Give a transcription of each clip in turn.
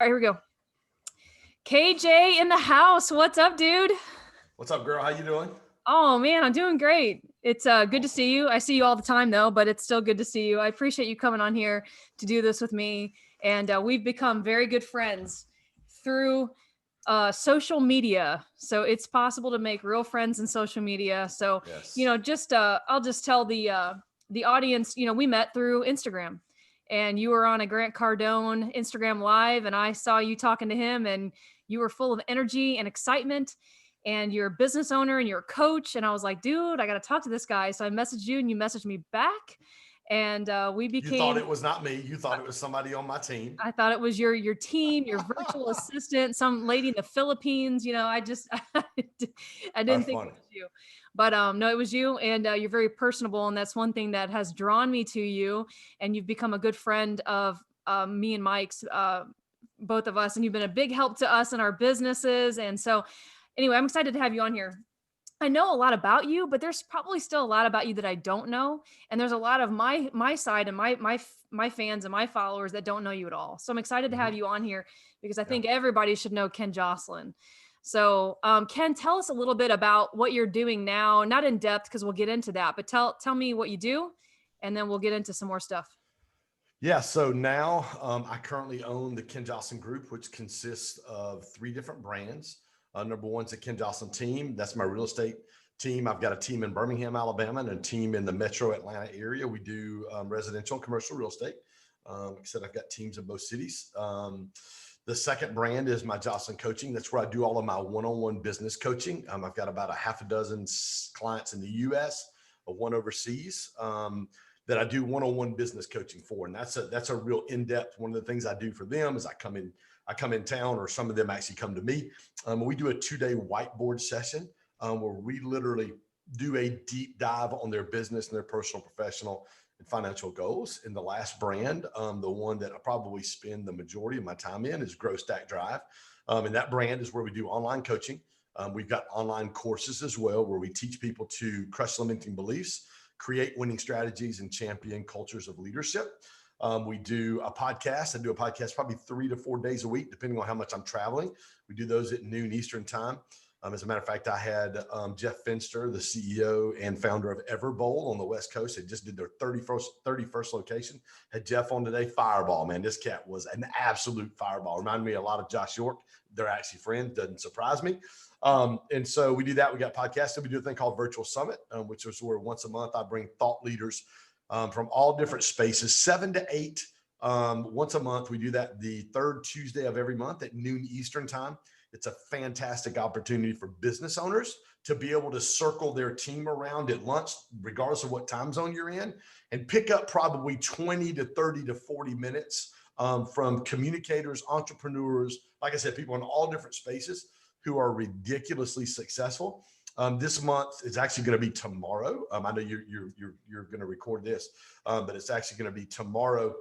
All right, here we go. KJ in the house. What's up, dude? What's up, girl? How you doing? Oh man, I'm doing great. It's good to Awesome. see you. I see you all the time though, but it's still good to see you. I appreciate you coming on here to do this with me, and we've become very good friends through social media. So it's possible to make real friends in social media. So Yes. just I'll just tell the audience. We met through Instagram, and you were on a Grant Cardone Instagram live, and I saw you talking to him, and you were full of energy and excitement. And you're a business owner and you're a coach. And I was like, dude, I got to talk to this guy. So I messaged you and you messaged me back. And we You thought became it was not me. You thought it was somebody on my team. I thought it was your team, your virtual assistant, some lady in the Philippines. I just I didn't That's think it funny. was you, but no, it was you, and you're very personable, and that's one thing that has drawn me to you. And you've become a good friend of me and Mike's, both of us, and you've been a big help to us in our businesses. And so, anyway, I'm excited to have you on here. I know a lot about you, but there's probably still a lot about you that I don't know, and there's a lot of my side and my fans and my followers that don't know you at all. So I'm excited to Hmm. have you on here because I Yeah. think everybody should know Ken Joslin. So, Ken, tell us a little bit about what you're doing now, not in depth because we'll get into that, but tell me what you do, and then we'll get into some more stuff. Yeah. So now I currently own the Ken Joslin Group, which consists of three different brands. Number one's the Ken Joslin team. That's my real estate team. I've got a team in Birmingham, Alabama, and a team in the metro Atlanta area. We do residential and commercial real estate. Like I said, I've got teams in both cities. The second brand is my Joslin Coaching. That's where I do all of my one-on-one business coaching. I've got about a half a dozen clients in the U.S., one overseas. That I do one-on-one business coaching for. And that's a real in-depth. One of the things I do for them is I come in town, or some of them actually come to me. We do a 2-day whiteboard session where we literally do a deep dive on their business and their personal, professional, and financial goals. And the last brand, the one that I probably spend the majority of my time in, is Grow Stack Drive. And that brand is where we do online coaching. We've got online courses as well, where we teach people to crush limiting beliefs, create winning strategies, and champion cultures of leadership. We do a podcast. I do a podcast probably 3 to 4 days a week, depending on how much I'm traveling. We do those at noon Eastern time. As a matter of fact, I had Jeff Finster, the CEO and founder of Everbowl on the West Coast. They just did their 31st location. Had Jeff on today. Fireball, man. This cat was an absolute fireball. Reminded me a lot of Josh York. They're actually friends. Doesn't surprise me. And so we do that. We got podcasts. We do a thing called Virtual Summit, which is where once a month I bring thought leaders from all different spaces, 7 to 8. Once a month, we do that the third Tuesday of every month at noon Eastern time. It's a fantastic opportunity for business owners to be able to circle their team around at lunch, regardless of what time zone you're in, and pick up probably 20 to 30 to 40 minutes from communicators, entrepreneurs, like I said, people in all different spaces who are ridiculously successful. This month is actually going to be tomorrow. I know you're going to record this, but it's actually going to be tomorrow.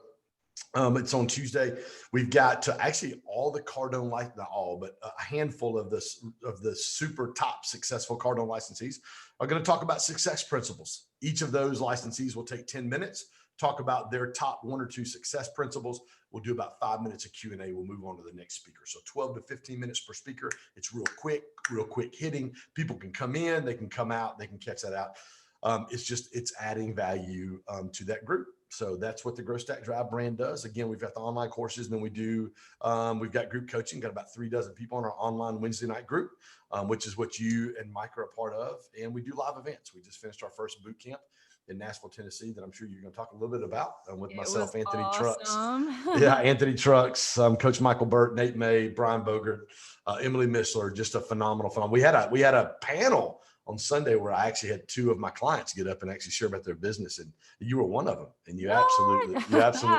It's on Tuesday. We've got actually all the Cardone, not all, but a handful of the super top successful Cardone licensees are going to talk about success principles. Each of those licensees will take 10 minutes, talk about their top 1 or 2 success principles. We'll do about 5 minutes of Q&A. We'll move on to the next speaker. So 12 to 15 minutes per speaker. It's real quick hitting. People can come in, they can come out, they can catch that out. It's adding value to that group. So that's what the Grow Stack Drive brand does. Again, we've got the online courses, and then we've got group coaching, got about 3 dozen people in our online Wednesday night group, which is what you and Mike are a part of. And we do live events. We just finished our first boot camp in Nashville, Tennessee, that I'm sure you're going to talk a little bit about with It myself, was Anthony Trucks. Yeah, awesome. Anthony Trucks, Coach Michael Burt, Nate May, Brian Bogert, Emily Mishler, just a phenomenal fun. We had a panel on Sunday where I actually had 2 of my clients get up and actually share about their business, and you were one of them. And you absolutely, What? you absolutely,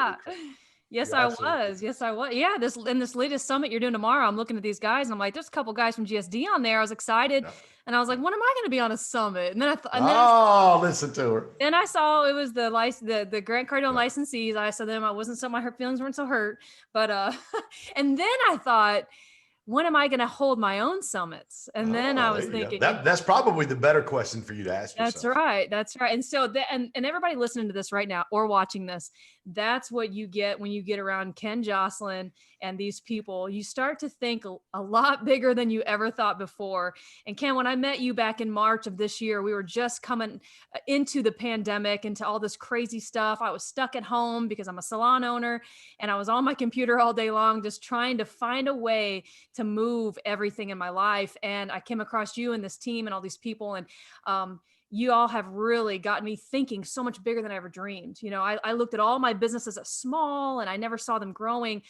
Yes, you I absolutely. was. Yes, I was. Yeah, this latest summit you're doing tomorrow, I'm looking at these guys and I'm like, there's a couple guys from GSD on there. I was excited, Yeah, and I was like, yeah. when am I going to be on a summit? And then Oh, listen to her. I saw it was the Grant Cardone Yeah. licensees. I saw them. I wasn't so my feelings weren't so hurt, but and then I thought, when am I going to hold my own summits? And then I Oh, was there you go. thinking, That's probably the better question for you to ask that's yourself. right. That's right. And so and everybody listening to this right now or watching this, that's what you get when you get around Ken Joslin and these people, you start to think a lot bigger than you ever thought before. And Ken, when I met you back in March of this year, we were just coming into the pandemic, into all this crazy stuff. I was stuck at home because I'm a salon owner, and I was on my computer all day long, just trying to find a way to move everything in my life. And I came across you and this team and all these people. And you all have really gotten me thinking so much bigger than I ever dreamed. I looked at all my businesses as small and I never saw them growing.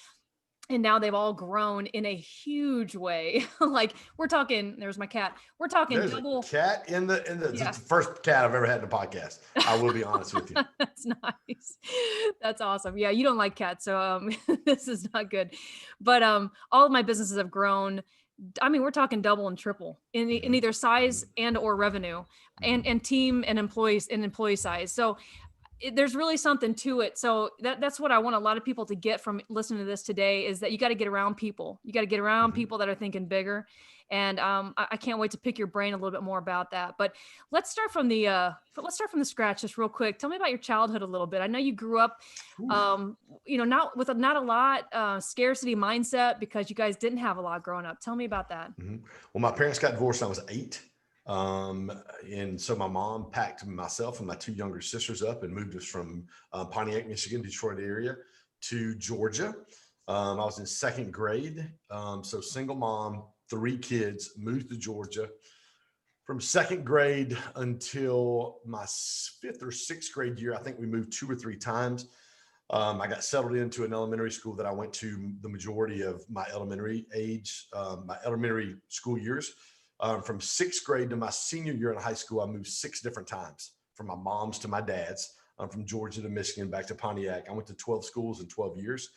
And now they've all grown in a huge way. Like we're talking, there's my cat. We're talking There's a double. cat in the this Yeah. is the first cat I've ever had in a podcast. I will be honest with you. That's nice. That's awesome. Yeah, you don't like cats, so this is not good. But all of my businesses have grown. I mean, we're talking double and triple in Mhm, either size mhm, and or revenue, and mhm. team and employees and employee size. So there's really something to it. So that's what I want a lot of people to get from listening to this today, is that you got to get around people. You got to get around Mhm. people that are thinking bigger. And I can't wait to pick your brain a little bit more about that. But let's start from the scratch just real quick. Tell me about your childhood a little bit. I know you grew up, Whew. not with not a lot scarcity mindset, because you guys didn't have a lot growing up. Tell me about that. Mhm. Well, my parents got divorced when I was 8. Um, and so my mom packed myself and my 2 younger sisters up and moved us from Pontiac, Michigan, Detroit area to Georgia. I was in 2nd grade. So single mom, 3 kids, moved to Georgia. From 2nd grade until my 5th or 6th grade year, I think we moved 2 or 3 times. I got settled into an elementary school that I went to the majority of my my elementary school years. From 6th grade to my senior year in high school, I moved 6 different times from my mom's to my dad's, from Georgia to Michigan, back to Pontiac. I went to 12 schools in 12 years.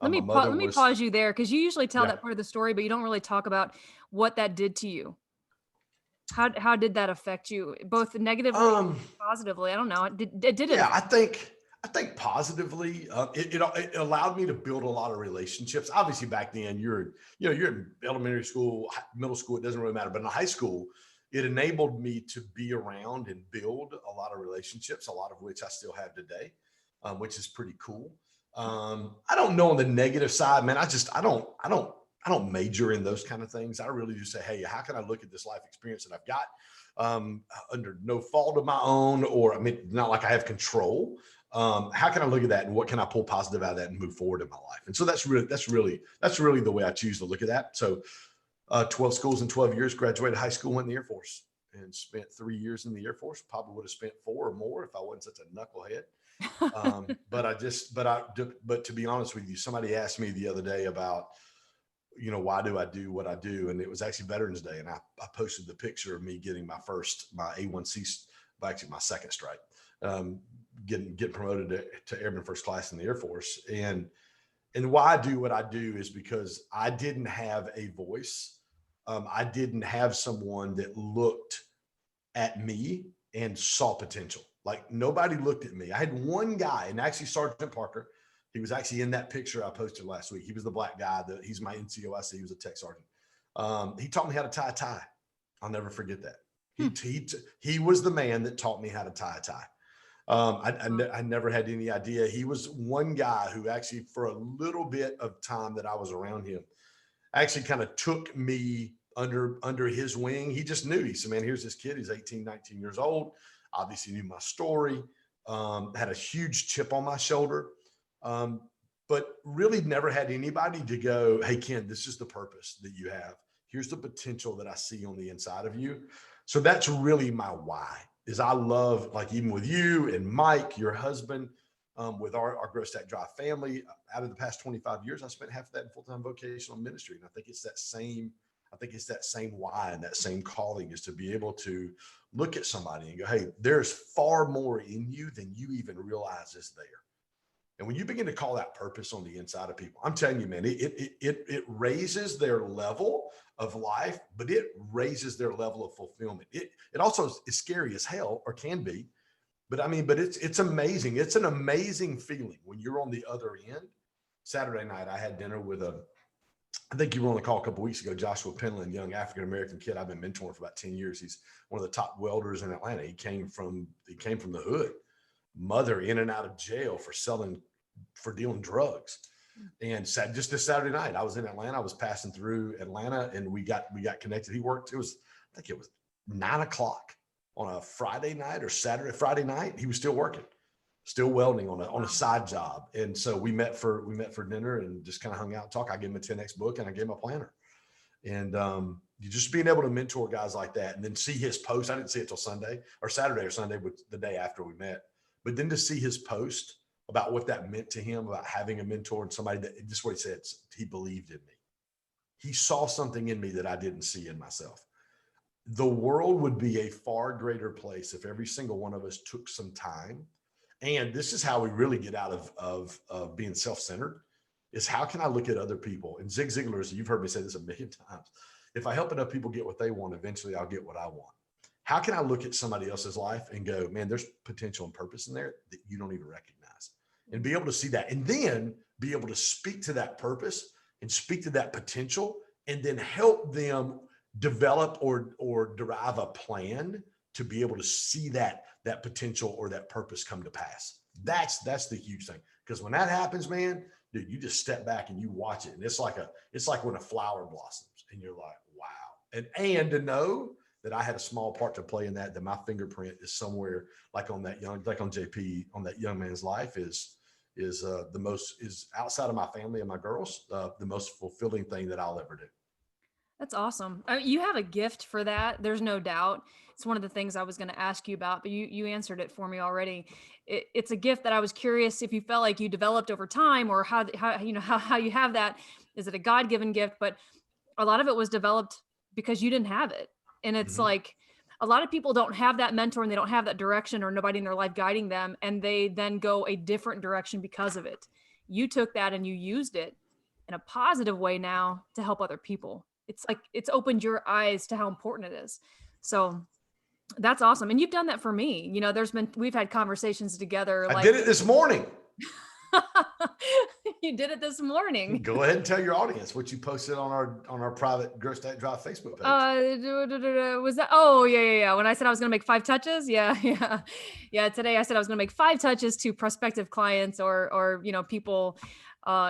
My mother Let me was, pause you there, because you usually tell yeah. that part of the story, but you don't really talk about what that did to you. How did that affect you, both negatively Um, and positively? I don't know. Did it Yeah, affect I think positively, it allowed me to build a lot of relationships. Obviously, back then you're in elementary school, middle school, it doesn't really matter. But in high school, it enabled me to be around and build a lot of relationships, a lot of which I still have today, which is pretty cool. I don't know on the negative side, man. I don't major in those kind of things. I really just say, hey, how can I look at this life experience that I've got, under no fault of my own, or I mean, not like I have control. How can I look at that and what can I pull positive out of that and move forward in my life? And so that's really the way I choose to look at that. So 12 schools in 12 years, graduated high school, went in the Air Force and spent 3 years in the Air Force. Probably would have spent 4 or more if I wasn't such a knucklehead. But to be honest with you, somebody asked me the other day about, why do I do what I do? And it was actually Veterans Day. And I posted the picture of me getting my A1C, actually my second strike, getting promoted to Airman First Class in the Air Force. And why I do what I do is because I didn't have a voice. I didn't have someone that looked at me and saw potential. Like nobody looked at me. I had one guy, and actually Sergeant Parker. He was actually in that picture I posted last week. He was the black guy. He's my NCOIC. He was a tech sergeant. He taught me how to tie a tie. I'll never forget that. Hmm. He was the man that taught me how to tie a tie. I never had any idea. He was one guy who actually, for a little bit of time that I was around him, actually kind of took me under his wing. He just knew. He said, man, here's this kid. He's 18, 19 years old. Obviously knew my story, had a huge chip on my shoulder, but really never had anybody to go, hey, Ken, this is the purpose that you have. Here's the potential that I see on the inside of you. So that's really my why, is I love, like even with you and Mike, your husband, with our Grow Stack Drive family, out of the past 25 years, I spent half of that in full-time vocational ministry. And I think it's that same why and that same calling, is to be able to look at somebody and go, hey, there's far more in you than you even realize is there. And when you begin to call that purpose on the inside of people, I'm telling you, man, it raises their level of life, but it raises their level of fulfillment. It also is scary as hell, or can be, but I mean, but it's amazing. It's an amazing feeling when you're on the other end. Saturday night, I had dinner with I think you were on the call a couple of weeks ago, Joshua Penland, young African-American kid I've been mentoring for about 10 years. He's one of the top welders in Atlanta. He came from the hood, mother in and out of jail for dealing drugs. And just this Saturday night, I was in Atlanta. I was passing through Atlanta, and we got connected. He worked. I think it was 9 o'clock on a Friday night or Friday night. He was still working, still welding on a side job. And so we met for dinner and just kind of hung out and talk. I gave him a 10X book and I gave him a planner. And you just being able to mentor guys like that, and then see his post. I didn't see it till Sunday or Saturday or Sunday, but the day after we met. But then to see his post about what that meant to him, about having a mentor and somebody that, just what he said, he believed in me. He saw something in me that I didn't see in myself. The world would be a far greater place if every single one of us took some time. And this is how we really get out of being self-centered, is how can I look at other people? And Zig Ziglar, you've heard me say this a million times, if I help enough people get what they want, eventually I'll get what I want. How can I look at somebody else's life and go, man, there's potential and purpose in there that you don't even recognize, and be able to see that, and then be able to speak to that purpose and speak to that potential, and then help them develop or derive a plan to be able to see that potential or that purpose come to pass. That's the huge thing. Because when that happens, man, dude, you just step back and you watch it. And it's like when a flower blossoms and you're like, wow. And to know that I had a small part to play in that my fingerprint is somewhere like on that young man's life is outside of my family and my girls, the most fulfilling thing that I'll ever do. That's awesome. You have a gift for that. There's no doubt. It's one of the things I was going to ask you about, but you answered it for me already. It's a gift that I was curious if you felt like you developed over time, or how you have that. Is it a God-given gift? But a lot of it was developed because you didn't have it. And it's like a lot of people don't have that mentor, and they don't have that direction, or nobody in their life guiding them. And they then go a different direction because of it. You took that and you used it in a positive way now to help other people. It's like it's opened your eyes to how important it is. So that's awesome. And you've done that for me. We've had conversations together. I did it this morning. You did it this morning. Go ahead and tell your audience what you posted on our private Girl State Drive Facebook page. Was that? Oh, yeah. When I said I was going to make 5 touches. Yeah. Today I said I was going to make 5 touches to prospective clients or people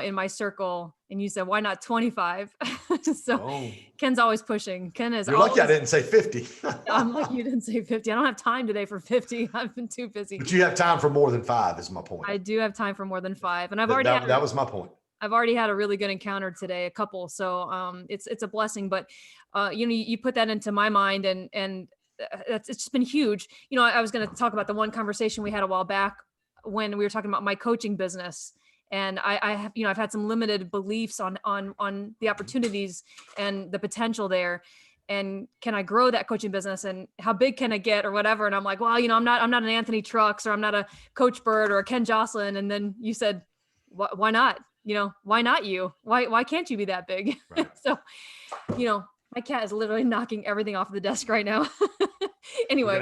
in my circle, and you said, why not 25? So Ken's always pushing. You're lucky I didn't say 50. I'm lucky you didn't say 50. I don't have time today for 50. I've been too busy. But you have time for more than 5 is my point. I do have time for more than 5. And that was my point. I've already had a really good encounter today, a couple. So it's a blessing, but you put that into my mind, and it's just been huge. I was going to talk about the one conversation we had a while back when we were talking about my coaching business. And I have, I've had some limited beliefs on the opportunities and the potential there. And can I grow that coaching business, and how big can it get, or whatever? And I'm like, well, I'm not an Anthony Trucks, or I'm not a Coach Bird or a Ken Joslin. And then you said, why not? Why not you? Why can't you be that big? Right. So, my cat is literally knocking everything off the desk right now. Anyway,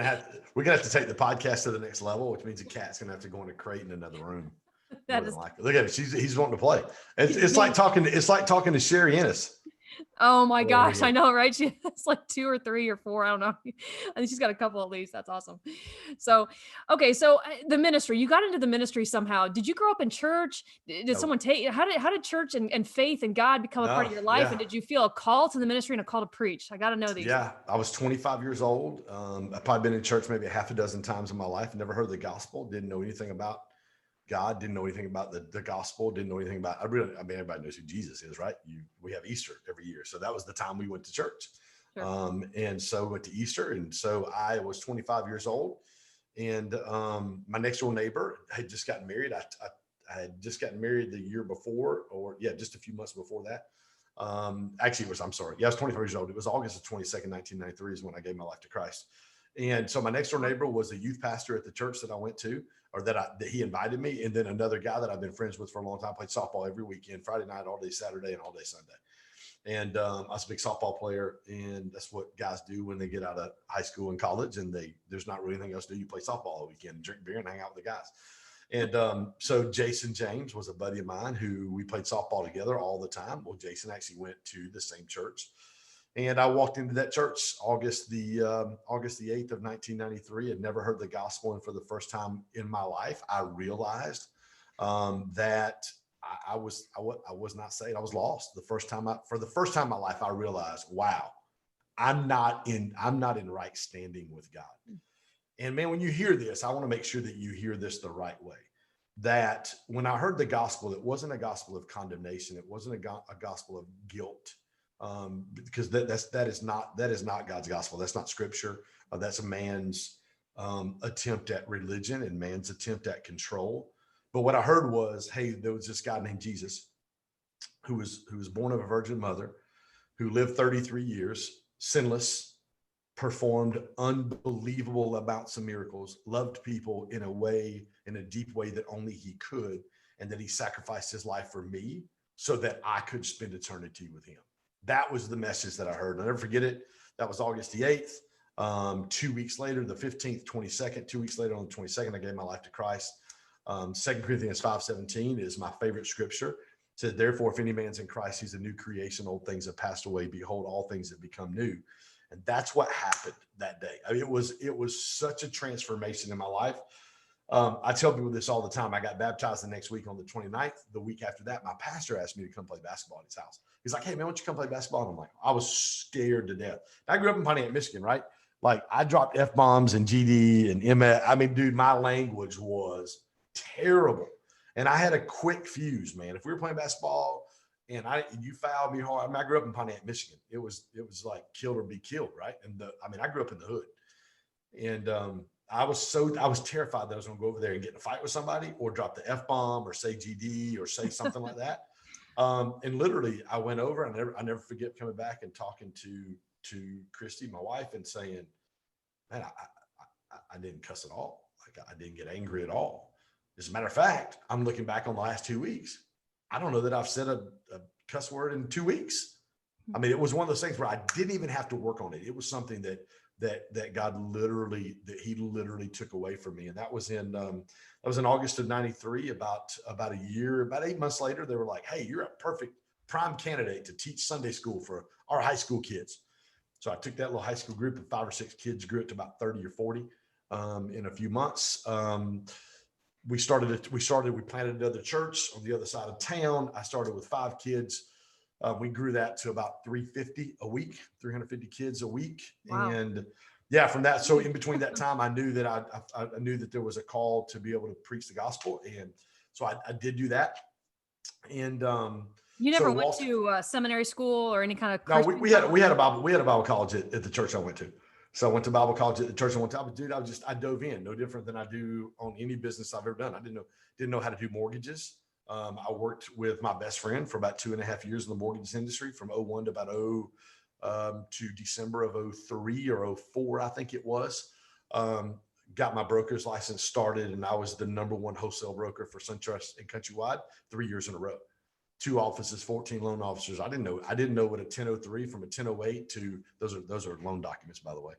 we're gonna have to take the podcast to the next level, which means the cat's gonna have to go in a crate in another room. That is like, look at it. He's wanting to play. It's like talking to Sherry Ennis. Oh my gosh, I know, right? She has like 2 or 3 or 4. I don't know. I think she's got a couple at least. That's awesome. So, okay. So the ministry, you got into the ministry somehow. Did you grow up in church? Did someone take you? How did church and faith and God become a part of your life? Yeah. And did you feel a call to the ministry and a call to preach? I got to know these. Yeah. I was 25 years old. I've probably been in church maybe 6 times in my life. Never heard the gospel. Didn't know anything about God, didn't know anything about the gospel, didn't know anything about, everybody knows who Jesus is, right? We have Easter every year. So that was the time we went to church. Sure. And so went to Easter. And so I was 25 years old, and my next door neighbor had just gotten married. I had just gotten married the year before, just a few months before that. Actually, I was 25 years old. It was August of 22nd, 1993 is when I gave my life to Christ. And so my next door neighbor was a youth pastor at the church that I went to, or that he invited me. And then another guy that I've been friends with for a long time, played softball every weekend, Friday night, all day Saturday, and all day Sunday. And I was a big softball player, and that's what guys do when they get out of high school and college, and there's not really anything else to do. You play softball all weekend, drink beer, and hang out with the guys. And so Jason James was a buddy of mine who we played softball together all the time. Well, Jason actually went to the same church. And I walked into that church August the 8th of 1993. Had never heard the gospel. And for the first time in my life, I realized that I was not saved. I was lost. For the first time in my life, I realized, wow, I'm not in right standing with God. And man, when you hear this, I want to make sure that you hear this the right way. That when I heard the gospel, it wasn't a gospel of condemnation. It wasn't a gospel of guilt, because that is not God's gospel. That's not scripture. That's a man's attempt at religion and man's attempt at control. But what I heard was, hey, there was this guy named Jesus who was born of a virgin mother, who lived 33 years, sinless, performed unbelievable amounts of miracles, loved people in a deep way that only he could, and that he sacrificed his life for me so that I could spend eternity with him. That was the message that I heard. I'll never forget it. That was August the 8th. 2 weeks later, the 15th, 22nd, 2 weeks later on the 22nd, I gave my life to Christ. 2 Corinthians 5:17 is my favorite scripture. It says, therefore, if any man's in Christ, he's a new creation. Old things have passed away. Behold, all things have become new. And that's what happened that day. I mean, it was such a transformation in my life. I tell people this all the time. I got baptized the next week on the 29th. The week after that, my pastor asked me to come play basketball at his house. He's like, hey, man, why don't you come play basketball? And I'm like, I was scared to death. I grew up in Pontiac, Michigan, right? Like, I dropped F-bombs and GD and M. I mean, dude, my language was terrible. And I had a quick fuse, man. If we were playing basketball and you fouled me hard, I mean, I grew up in Pontiac, Michigan. It was like killed or be killed, right? And I grew up in the hood. And I was terrified that I was going to go over there and get in a fight with somebody or drop the F-bomb or say GD or say something like that. And literally I went over, and I never forget coming back and talking to Christy, my wife, and saying, man, I didn't cuss at all. Like, I didn't get angry at all. As a matter of fact, I'm looking back on the last 2 weeks. I don't know that I've said a cuss word in 2 weeks. I mean, it was one of those things where I didn't even have to work on it. It was something that God he literally took away from me. And that was in August of 93, about a year, about 8 months later. They were like, hey, you're a perfect prime candidate to teach Sunday school for our high school kids. So I took that little high school group of 5 or 6 kids, grew it to about 30 or 40 in a few months. We planted another church on the other side of town. I started with 5 kids. We grew that to about 350 kids a week. Wow. And yeah, from that. So in between that time, I knew that I knew that there was a call to be able to preach the gospel. And so I did do that. And you never went to seminary school or any kind of Christian we had a Bible college at the church I went to. So I went to Bible college at the church I went to. Dude, I dove in, no different than I do on any business I've ever done. I didn't know how to do mortgages. I worked with my best friend for about 2.5 years in the mortgage industry, from 01 to about to December of 03 or 04, I think it was. Got my broker's license started, and I was the #1 wholesale broker for SunTrust and Countrywide 3 years in a row. 2 offices, 14 loan officers. I didn't know what a 1003 from a 1008 to those are loan documents, by the way,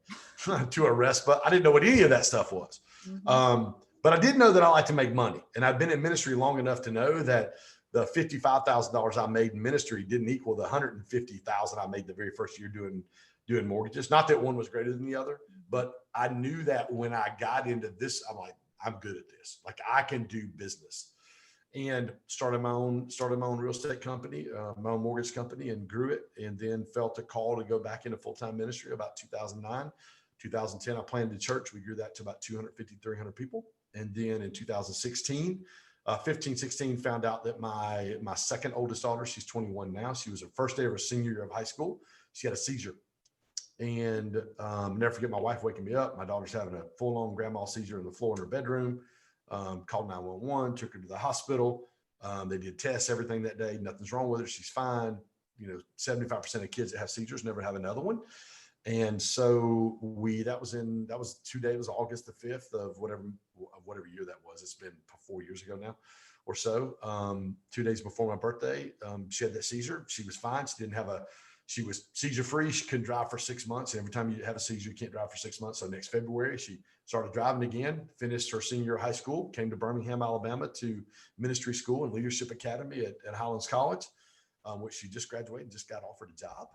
to a RESPA. I didn't know what any of that stuff was. Mm-hmm. But I did know that I like to make money. And I've been in ministry long enough to know that the $55,000 I made in ministry didn't equal the $150,000 I made the very first year doing mortgages. Not that one was greater than the other, but I knew that when I got into this, I'm like, I'm good at this. Like, I can do business. And started my own real estate company, my own mortgage company, and grew it. And then felt a call to go back into full-time ministry about 2009. 2010, I planted a church. We grew that to about 250, 300 people. And then in 2016, 16, found out that my second oldest daughter, she's 21 now. She was her first day of her senior year of high school. She had a seizure. And never forget my wife waking me up. My daughter's having a full-on grandma seizure on the floor in her bedroom. Called 911, took her to the hospital. They did tests, everything that day. Nothing's wrong with her. She's fine. 75% of kids that have seizures never have another one. And so that was 2 days, it was August the 5th of whatever year that was. It's been 4 years ago now or so. 2 days before my birthday, she had that seizure. She was fine. She was seizure free. She couldn't drive for 6 months. And every time you have a seizure, you can't drive for 6 months. So next February, she started driving again, finished her senior year of high school, came to Birmingham, Alabama to ministry school and leadership academy at Highlands College. which she just graduated and just got offered a job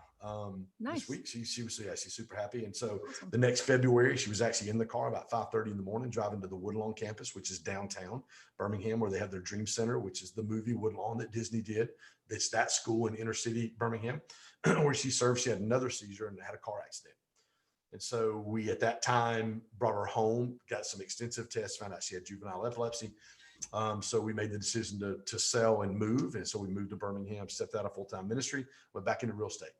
this Nice. week. She was, yeah, she's super happy. And so Awesome. the next February, she was actually in the car about 5:30 in the morning, driving to the Woodlawn campus, which is downtown Birmingham, where they have their Dream Center, which is the movie Woodlawn that Disney did. It's that school in inner city Birmingham where she served. She had another seizure and had a car accident. And so we, at that time, brought her home, got some extensive tests, found out she had juvenile epilepsy. So we made the decision to sell and move. And so we moved to Birmingham, stepped out of full-time ministry, went back into real estate,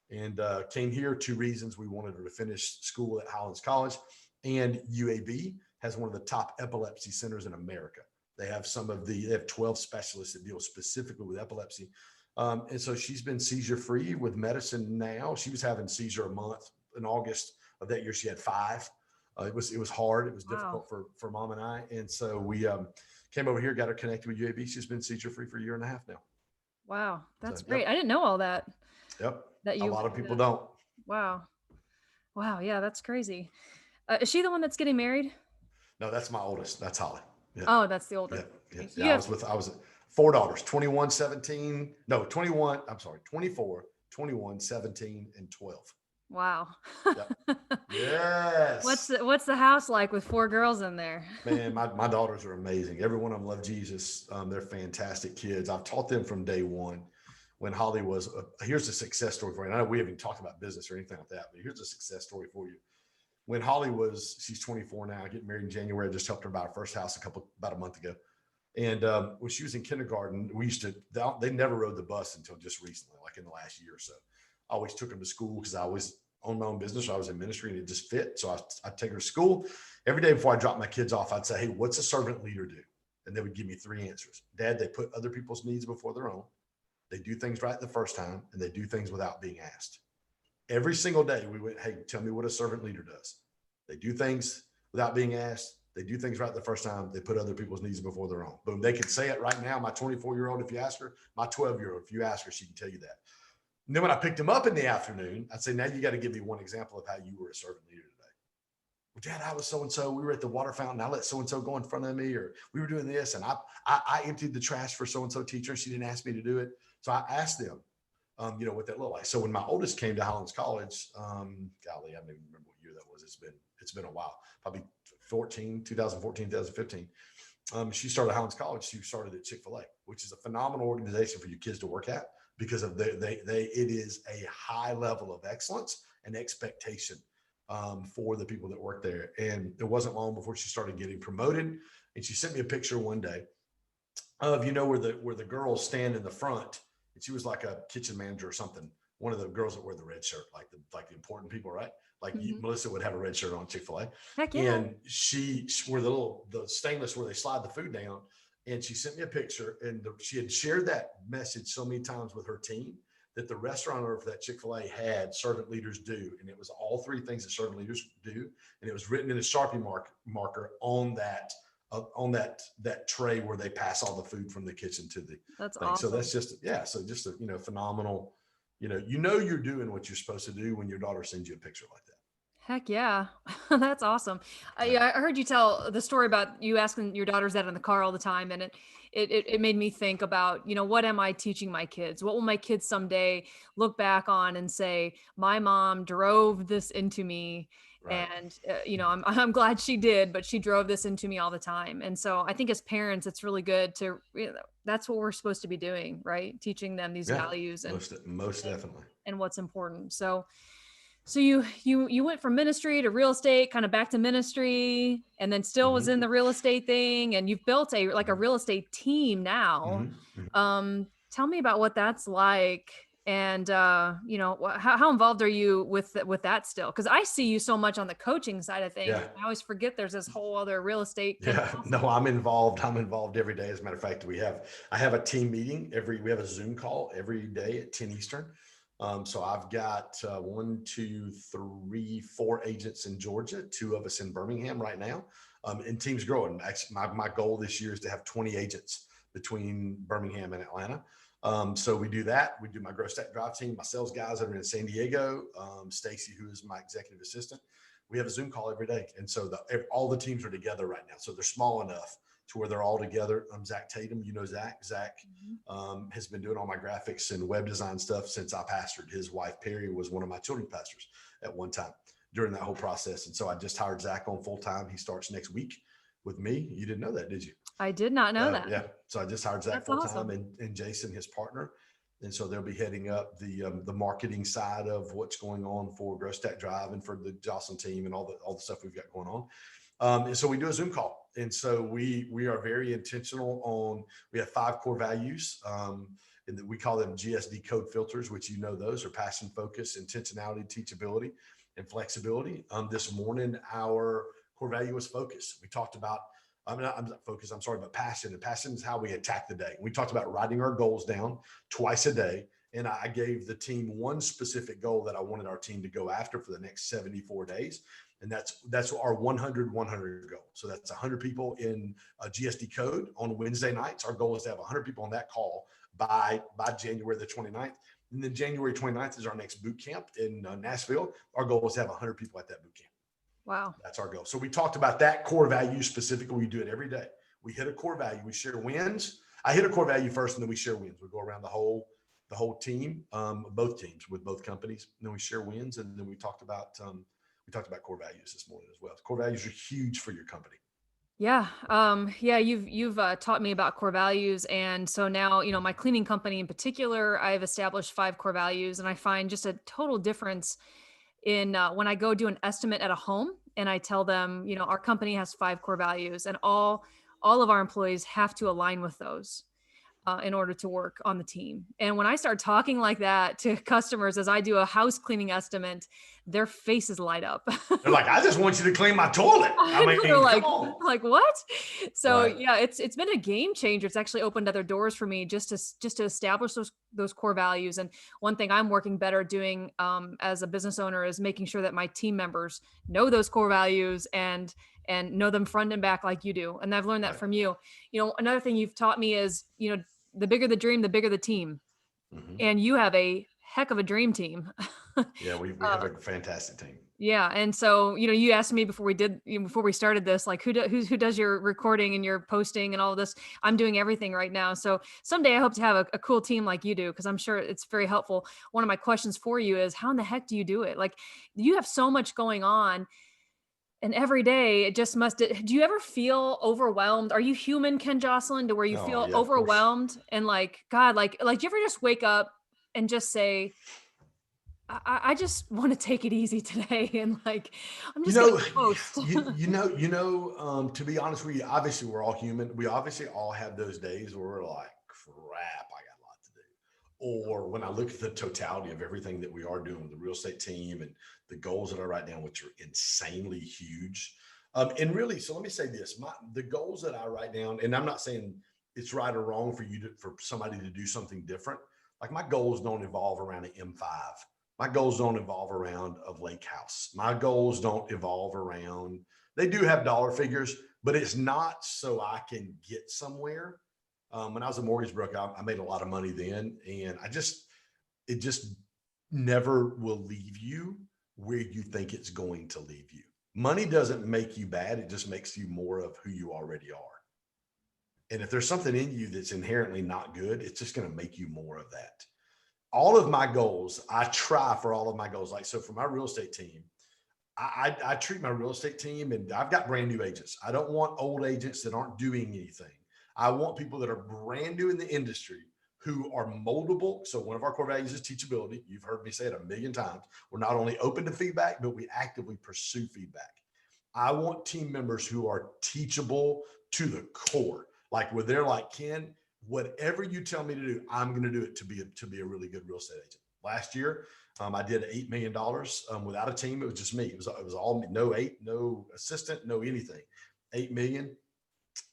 and came here. Two reasons: we wanted her to finish school at Highlands College, and UAB has one of the top epilepsy centers in America. They have they have 12 specialists that deal specifically with epilepsy. And so she's been seizure free with medicine now. She was having seizure a month. In August of that year, she had 5. It was hard. It was Wow. difficult for mom and I. And so we came over here, got her connected with UAB. She's been seizure free for a year and a half now. Wow. So, That's great. yep, I didn't know all that. yep. That A you lot of had people don't. wow. Wow. Yeah, that's crazy. Is she the one that's getting married? No, that's my oldest. That's Holly. Yeah, Oh, that's the older. yeah, yeah. Okay, so you Yeah, have, I was 4 daughters, 21, 17. No, 21. I'm sorry, 24, 21, 17, and 12. wow. Yep. Yes. What's the house like with 4 girls in there? Man, my daughters are amazing. Every one of them love Jesus. They're fantastic kids. I've taught them from day one. When Holly was, here's a success story for you. And I know we haven't talked about business or anything like that, but here's a success story for you. When Holly she's 24 now, getting married in January. I just helped her buy her first house about a month ago. And when she was in kindergarten, they never rode the bus until just recently, like in the last year or so. I always took them to school because I always owned my own business. I was in ministry and it just fit. So I'd take her to school. Every day before I dropped my kids off, I'd say, hey, what's a servant leader do? And they would give me 3 answers. Dad, they put other people's needs before their own. They do things right the first time, and they do things without being asked. Every single day we went, hey, tell me what a servant leader does. They do things without being asked. They do things right the first time. They put other people's needs before their own. Boom. They can say it right now. My 24-year-old, if you ask her, my 12-year-old, if you ask her, she can tell you that. And then when I picked him up in the afternoon, I'd say, now you got to give me one example of how you were a servant leader today. Well, Dad, I was so-and-so. We were at the water fountain. I let so-and-so go in front of me, or we were doing this. And I emptied the trash for so-and-so teacher. She didn't ask me to do it. So I asked them, what that looked like. So when my oldest came to Highlands College, golly, I don't even remember what year that was. It's been a while, probably 2014, 2015. She started at Highlands College. She started at Chick-fil-A, which is a phenomenal organization for your kids to work at because of it is a high level of excellence and expectation for the people that work there. And it wasn't long before she started getting promoted. And she sent me a picture one day of, where the girls stand in the front. And she was like a kitchen manager or something. One of the girls that wear the red shirt, like the important people, right? Like Melissa would have a red shirt on Chick-fil-A. Heck yeah. And she where the stainless where they slide the food down. And she sent me a picture, and she had shared that message so many times with her team that the restaurant owner for that Chick-fil-A had servant leaders do. And it was all 3 things that servant leaders do. And it was written in a Sharpie marker on that tray where they pass all the food from the kitchen to the That's thing. awesome. So that's just a phenomenal, you're doing what you're supposed to do when your daughter sends you a picture like that. Heck yeah. That's awesome. Yeah. I heard you tell the story about you asking your daughters that in the car all the time. And it made me think about, what am I teaching my kids? What will my kids someday look back on and say, my mom drove this into me. Right. And, I'm glad she did, but she drove this into me all the time. And so I think as parents, it's really good to, that's what we're supposed to be doing, right? Teaching them these Yeah. values Most definitely. and what's important. So you went from ministry to real estate, kind of back to ministry, and then still was Mm-hmm. in the real estate thing, and you've built a real estate team now. Mm-hmm. Mm-hmm. Tell me about what that's like, and how involved are you with that still? Because I see you so much on the coaching side of things. Yeah. I always forget there's this whole other real estate. Yeah, no, I'm involved. I'm involved every day. As a matter of fact, I have a team meeting we have a Zoom call every day at 10 Eastern. So I've got 1, 2, 3, 4 agents in Georgia, 2 of us in Birmingham right now. And team's growing. Actually, my goal this year is to have 20 agents between Birmingham and Atlanta. So we do that. We do my Growth Stack Drive team, my sales guys that are in San Diego, Stacy, who is my executive assistant. We have a Zoom call every day. And so all the teams are together right now. So they're small enough to where they're all together. Zach Tatum, you know Zach. Zach Mhm. has been doing all my graphics and web design stuff since I pastored. His wife Perry was one of my children's pastors at one time during that whole process, and so I just hired Zach on full time. He starts next week with me. You didn't know that, did you? I did not know that. Yeah. So I just hired Zach That's full time, awesome. and Jason, his partner, and so they'll be heading up the marketing side of what's going on for Growth Stack Drive and for the Joslin team and all the stuff we've got going on. And so we do a Zoom call, and so we are very intentional on. We have 5 core values, and we call them GSD code filters, which you know those are passion, focus, intentionality, teachability, and flexibility. This morning, our core value was focus. We talked about I'm not focused. I'm sorry, but passion. And passion is how we attack the day. We talked about writing our goals down twice a day. And I gave the team one specific goal that I wanted our team to go after for the next 74 days. And that's our 100-100 goal. So that's 100 people in a GSD code on Wednesday nights. Our goal is to have 100 people on that call by January the 29th. And then January 29th is our next boot camp in Nashville. Our goal is to have 100 people at that boot camp. Wow. That's our goal. So we talked about that core value specifically. We do it every day. We hit a core value. We share wins. I hit a core value first, and then we share wins. We go around the whole team, both teams with both companies. And then we share wins, and then we talked about core values this morning as well. Core values are huge for your company. Yeah. Yeah, you've taught me about core values. And so now, my cleaning company in particular, I've established 5 core values, and I find just a total difference in when I go do an estimate at a home and I tell them, our company has 5 core values, and all of our employees have to align with those. In order to work on the team. And when I start talking like that to customers as I do a house cleaning estimate, their faces light up. They're like, I just want you to clean my toilet. I I know, they're mean, come on. like what? So Right. yeah, it's been a game changer. It's actually opened other doors for me just to establish those core values. And one thing I'm working better doing as a business owner is making sure that my team members know those core values and know them front and back like you do. And I've learned that Right. from you. Another thing you've taught me is, the bigger the dream, the bigger the team. Mm-hmm. And you have a heck of a dream team. Yeah, we have a fantastic team. Yeah. And so, you asked me before we started this, like who does your recording and your posting and all of this. I'm doing everything right now. So someday I hope to have a cool team like you do, because I'm sure it's very helpful. One of my questions for you is, how in the heck do you do it? Like, you have so much going on. And every day it just do you ever feel overwhelmed? Are you human, Ken Joslin, to where you Oh feel yeah, of course. overwhelmed and like, God, like do you ever just wake up and just say, I just want to take it easy today. And like, I'm You just going to know, post. to be honest with you, obviously we're all human. We obviously all have those days where we're like, crap, I got a lot to do. Or when I look at the totality of everything that we are doing with the real estate team and the goals that I write down, which are insanely huge. And really, so let me say this, the goals that I write down, and I'm not saying it's right or wrong for somebody to do something different. Like my goals don't evolve around an M5. My goals don't evolve around a lake house. My goals don't evolve around, they do have dollar figures, but it's not so I can get somewhere. When I was a mortgage broker, I made a lot of money then. And it just never will leave you where you think it's going to leave you. Money doesn't make you bad. It just makes you more of who you already are. And if there's something in you that's inherently not good, it's just going to make you more of that. All of my goals, I try for all of my goals. Like, so for my real estate team, I treat my real estate team, and I've got brand new agents. I don't want old agents that aren't doing anything. I want people that are brand new in the industry who are moldable. So one of our core values is teachability. You've heard me say it a million times. We're not only open to feedback, but we actively pursue feedback. I want team members who are teachable to the core, like where they're like, Ken, whatever you tell me to do, I'm going to do it to be a really good real estate agent. Last year, I did $8 million without a team. It was just me. It was all no assistant, no anything. 8 million.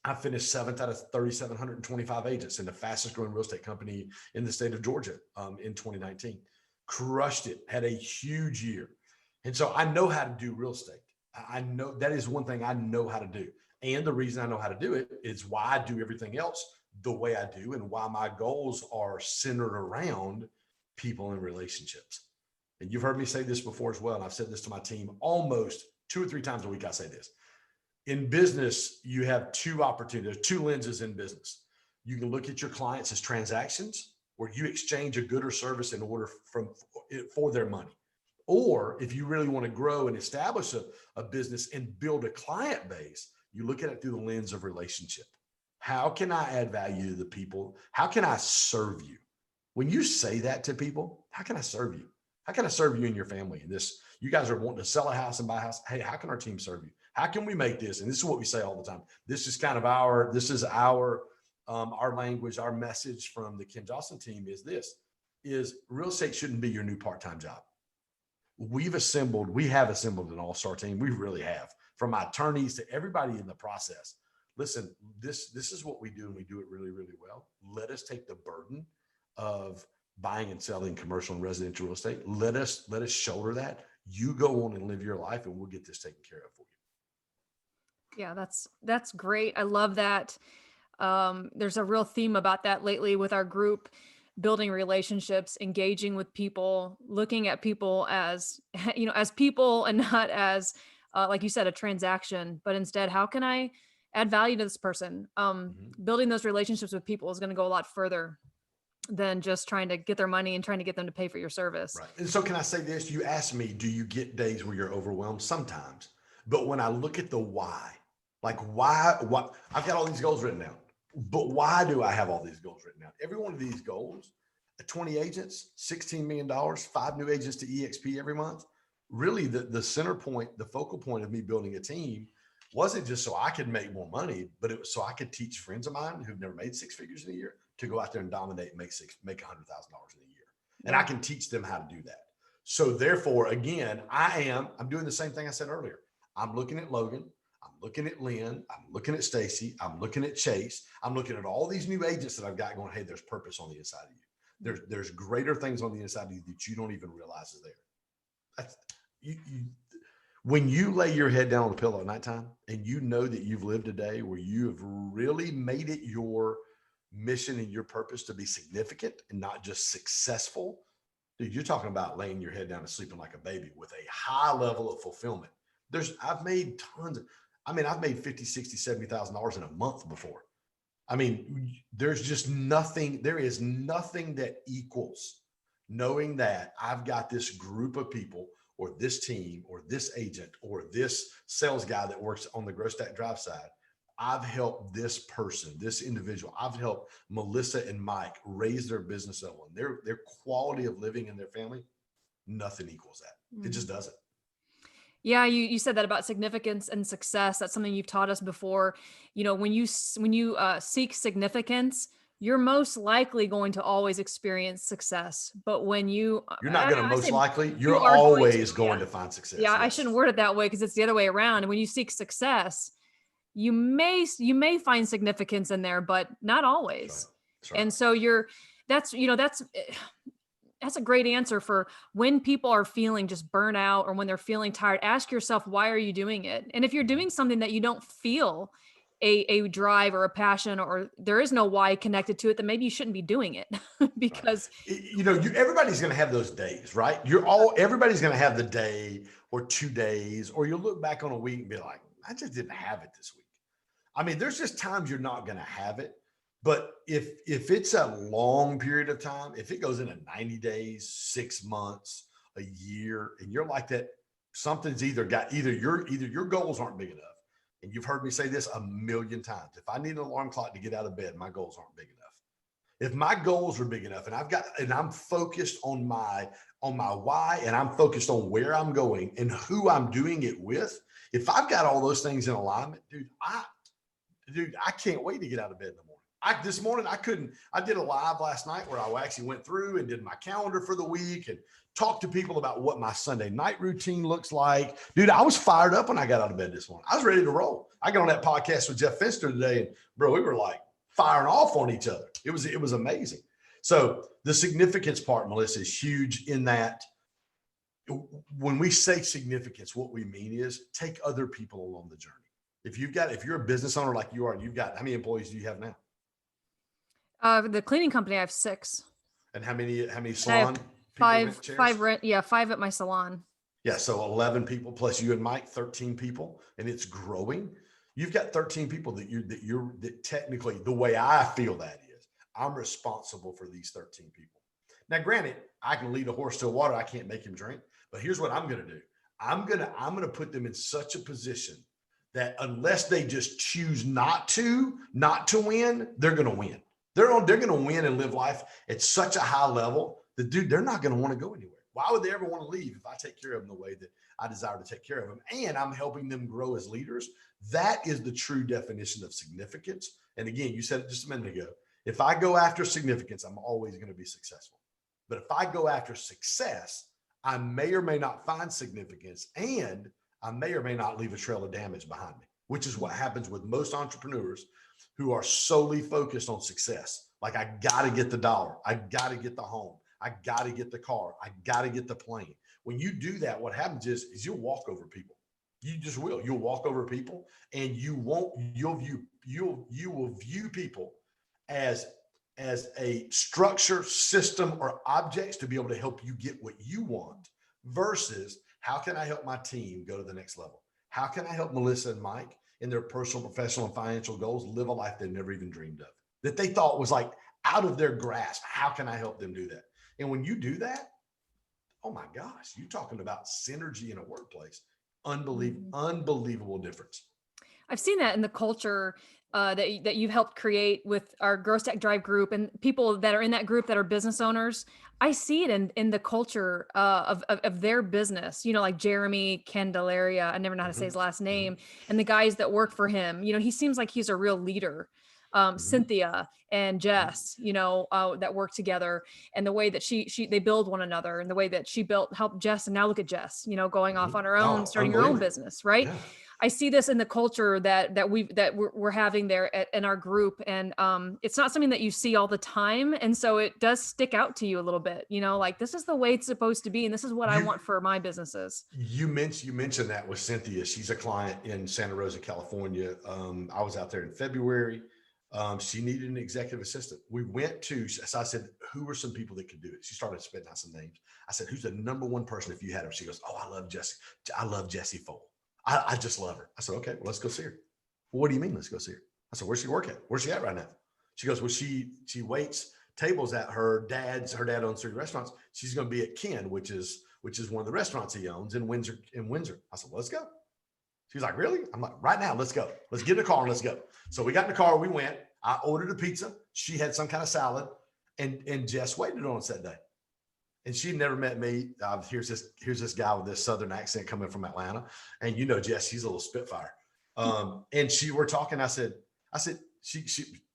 I finished 7th out of 3,725 agents in the fastest growing real estate company in the state of Georgia in 2019. Crushed it. Had a huge year. And so I know how to do real estate. I know that is one thing I know how to do. And the reason I know how to do it is why I do everything else the way I do, and why my goals are centered around people and relationships. And you've heard me say this before as well. And I've said this to my team almost 2 or 3 times a week. I say this: In business, you have two opportunities, there's two lenses in business. You can look at your clients as transactions, where you exchange a good or service in order for their money. Or if you really want to grow and establish a business and build a client base, you look at it through the lens of relationship. How can I add value to the people? How can I serve you? When you say that to people, how can I serve you? How can I serve you and your family? And this, you guys are wanting to sell a house and buy a house. Hey, how can our team serve you? How can we make this? And this is what we say all the time. This is kind of our language, our message from the Ken Joslin team is this: is real estate shouldn't be your new part-time job. We have assembled an all-star team. We really have, from my attorneys to everybody in the process. Listen, this is what we do, and we do it really, really well. Let us take the burden of buying and selling commercial and residential real estate. Let us shoulder that. You go on and live your life, and we'll get this taken care of for you. Yeah, that's great. I love that. There's a real theme about that lately with our group, building relationships, engaging with people, looking at people as, as people and not as, like you said, a transaction, but instead, how can I add value to this person? Building those relationships with people is going to go a lot further than just trying to get their money and trying to get them to pay for your service. Right. And so can I say this? You asked me, do you get days where you're overwhelmed? Sometimes. But when I look at the why, like why I've got all these goals written down, but why do I have all these goals written down? Every one of these goals, 20 agents, $16 million, 5 new agents to EXP every month. Really the center point, the focal point of me building a team wasn't just so I could make more money, but it was so I could teach friends of mine who've never made six figures in a year to go out there and dominate and make $100,000 in a year. And I can teach them how to do that. So therefore, again, I'm doing the same thing I said earlier. I'm looking at Logan. I'm looking at Lynn. I'm looking at Stacy. I'm looking at Chase. I'm looking at all these new agents that I've got going, hey, there's purpose on the inside of you. There's greater things on the inside of you that you don't even realize is there. When you lay your head down on the pillow at nighttime and you know that you've lived a day where you have really made it your mission and your purpose to be significant and not just successful, dude, you're talking about laying your head down and sleeping like a baby with a high level of fulfillment. I've made I've made $50,000, $60,000, $70,000 in a month before. I mean, there is nothing that equals knowing that I've got this group of people or this team or this agent or this sales guy that works on the Grow Stack Drive side. I've helped this person, this individual. I've helped Melissa and Mike raise their business level and their quality of living in their family. Nothing equals that. It just doesn't. Yeah, you said that about significance and success. That's something you've taught us before. When you seek significance, you're most likely going to always experience success. But when you're not going to most likely, you're are always going to find success. Yeah, yes. I shouldn't word it that way because it's the other way around. And when you seek success, you may find significance in there, but not always. That's right. And so that's a great answer for when people are feeling just burnout or when they're feeling tired. Ask yourself, why are you doing it? And if you're doing something that you don't feel a drive or a passion, or there is no why connected to it, then maybe you shouldn't be doing it because everybody's going to have those days, right? Everybody's going to have the day or 2 days, or you'll look back on a week and be like, I just didn't have it this week. I mean, there's just times you're not going to have it. But if it's a long period of time, if it goes into 90 days, 6 months, a year, and you're like that, something's either your goals aren't big enough. And you've heard me say this a million times. If I need an alarm clock to get out of bed, my goals aren't big enough. If my goals are big enough and I'm focused on my why, and I'm focused on where I'm going and who I'm doing it with, if I've got all those things in alignment, dude, I can't wait to get out of bed in the morning. This morning, I did a live last night where I actually went through and did my calendar for the week and talked to people about what my Sunday night routine looks like. Dude, I was fired up when I got out of bed this morning. I was ready to roll. I got on that podcast with Jeff Finster today, and bro, we were like firing off on each other. It was amazing. So the significance part, Melissa, is huge in that when we say significance, what we mean is take other people along the journey. If you're a business owner like you are, you've got, how many employees do you have now? The cleaning company, I have 6. And how many salon? Five at my salon. Yeah. So 11 people plus you and Mike, 13 people, and it's growing. You've got 13 people that technically, the way I feel that is, I'm responsible for these 13 people. Now, granted, I can lead a horse to water. I can't make him drink, but here's what I'm going to do. I'm going to put them in such a position that unless they just choose not to win, they're going to win. They're going to win and live life at such a high level that, dude, they're not going to want to go anywhere. Why would they ever want to leave if I take care of them the way that I desire to take care of them? And I'm helping them grow as leaders. That is the true definition of significance. And again, you said it just a minute ago. If I go after significance, I'm always going to be successful. But if I go after success, I may or may not find significance, and I may or may not leave a trail of damage behind me, which is what happens with most entrepreneurs who are solely focused on success. Like, I got to get the dollar. I got to get the home. I got to get the car. I got to get the plane. When you do that, what happens is you'll walk over people. You just will. You'll walk over people, and you will view people as a structure, system, or objects to be able to help you get what you want, versus how can I help my team go to the next level? How can I help Melissa and Mike in their personal, professional, and financial goals live a life they never even dreamed of, that they thought was like out of their grasp? How can I help them do that? And when you do that, oh my gosh, you're talking about synergy in a workplace. Unbelievable difference. I've seen that in the culture that you've helped create with our Grow Stack Drive group and people that are in that group that are business owners. I see it in the culture of their business. You know, like Jeremy Candelaria. I never know how to say his last name. And the guys that work for him. You know, he seems like he's a real leader. Cynthia and Jess, you know, that work together, and the way that they build one another, and the way that she helped Jess, and now look at Jess, you know, going off on her own, Oh, starting her own unbelievable. business, right? Yeah. I see this in the culture that we're having there in our group, and it's not something that you see all the time, and so it does stick out to you a little bit. You know, like, this is the way it's supposed to be, and this is what I You want for my businesses. you mentioned that with Cynthia. She's a client in Santa Rosa, California. I was out there in February. She needed an executive assistant. We went to, so I said, who were some people that could do it? She started spitting out some names. I said, who's the number one person if you had her? She goes, oh, I love Jessie. I love Jessie Fole. I just love her. I said, okay, well, let's go see her. Well, what do you mean, let's go see her? I said, where's she work at? Where's she at right now? She goes, well, she waits tables at her dad owns 3 restaurants. She's going to be at Ken, which is one of the restaurants he owns in Windsor. I said, well, let's go. She's like, really? I'm like, right now, let's go. Let's get in the car and let's go. So we got in the car, we went. I ordered a pizza. She had some kind of salad, and Jess waited on us that day. And she never met me. Here's this guy with this Southern accent coming from Atlanta. And you know, Jess, she's a little spitfire. And we're talking. I said, she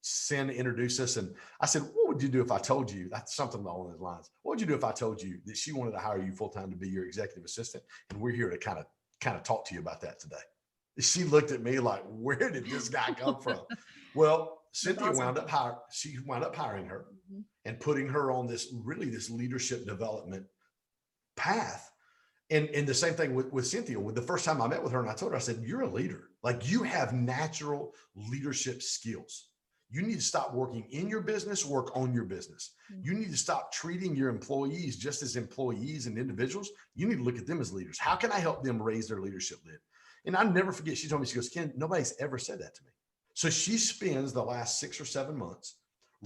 Sin introduced us. And I said, what would you do if I told you, that's something along those lines. What would you do if I told you that she wanted to hire you full-time to be your executive assistant? And we're here to kind of talk to you about that today. She looked at me like, where did this guy come from? Well, Cynthia awesome. wound up hiring her and putting her on this leadership development path. And the same thing with Cynthia. With the first time I met with her, and I told her, I said, you're a leader. Like, you have natural leadership skills. You need to stop working in your business, work on your business. You need to stop treating your employees just as employees and individuals. You need to look at them as leaders. How can I help them raise their leadership lid? And I never forget, she told me, she goes, Ken, nobody's ever said that to me. So she spends the last 6 or 7 months